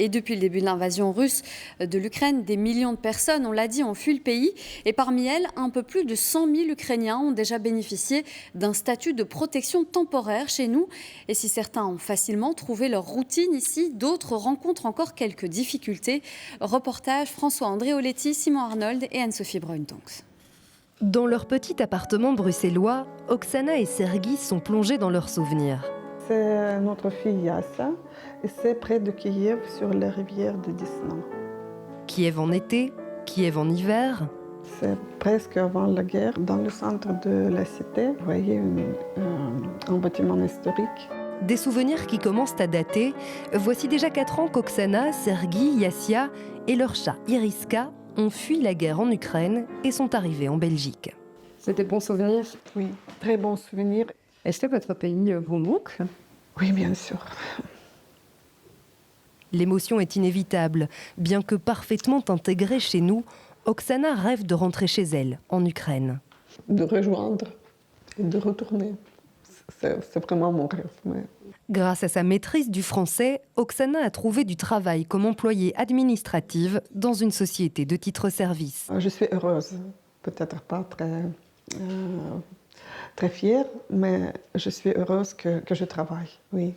Et depuis le début de l'invasion russe de l'Ukraine, des millions de personnes, on l'a dit, ont fui le pays. Et parmi elles, un peu plus de 100 000 Ukrainiens ont déjà bénéficié d'un statut de protection temporaire chez nous. Et si certains ont facilement trouvé leur routine ici, d'autres rencontrent encore quelques difficultés. Reportage François-André Oletti, Simon Arnold et Anne-Sophie Bruyntonks. Dans leur petit appartement bruxellois, Oksana et Sergi sont plongés dans leurs souvenirs. C'est notre fille Yassa, et c'est près de Kiev, sur la rivière de Desna. Kiev en été, Kiev en hiver. C'est presque avant la guerre. Dans le centre de la cité, vous voyez un bâtiment historique. Des souvenirs qui commencent à dater. Voici déjà 4 ans qu'Oksana, Sergi, Yassia et leur chat Iriska ont fui la guerre en Ukraine et sont arrivés en Belgique. C'est des bons souvenirs. Oui, très bons souvenirs. Est-ce que votre pays vous manque? Oui, bien sûr. L'émotion est inévitable. Bien que parfaitement intégrée chez nous, Oksana rêve de rentrer chez elle, en Ukraine. De rejoindre et de retourner. C'est vraiment mon rêve. Mais... Grâce à sa maîtrise du français, Oksana a trouvé du travail comme employée administrative dans une société de titre-service. Je suis heureuse. Peut-être pas très fière, mais je suis heureuse que je travaille, oui.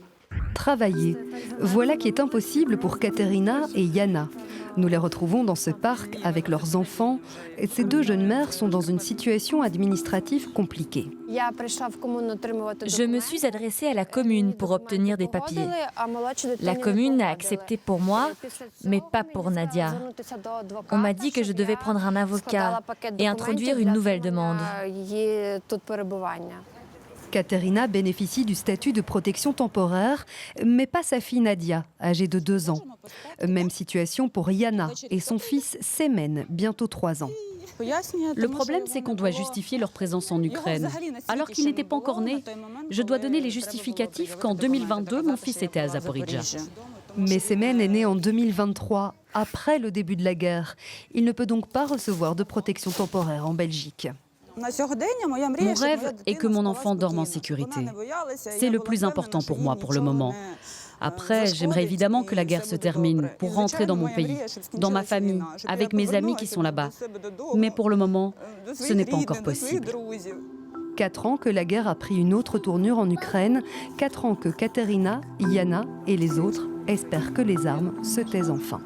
Travailler, voilà qui est impossible pour Katerina et Yana. Nous les retrouvons dans ce parc avec leurs enfants. Ces deux jeunes mères sont dans une situation administrative compliquée. Je me suis adressée à la commune pour obtenir des papiers. La commune a accepté pour moi, mais pas pour Nadia. On m'a dit que je devais prendre un avocat et introduire une nouvelle demande. Katerina bénéficie du statut de protection temporaire, mais pas sa fille Nadia, âgée de 2 ans. Même situation pour Yana et son fils Semen, bientôt 3 ans. Le problème, c'est qu'on doit justifier leur présence en Ukraine. Alors qu'ils n'étaient pas encore nés, je dois donner les justificatifs qu'en 2022, mon fils était à Zaporizhzhia. Mais Semen est né en 2023, après le début de la guerre. Il ne peut donc pas recevoir de protection temporaire en Belgique. Mon rêve est que mon enfant dorme en sécurité. C'est le plus important pour moi pour le moment. Après, j'aimerais évidemment que la guerre se termine pour rentrer dans mon pays, dans ma famille, avec mes amis qui sont là-bas. Mais pour le moment, ce n'est pas encore possible. 4 ans que la guerre a pris une autre tournure en Ukraine, 4 ans que Katerina, Yana et les autres espèrent que les armes se taisent enfin.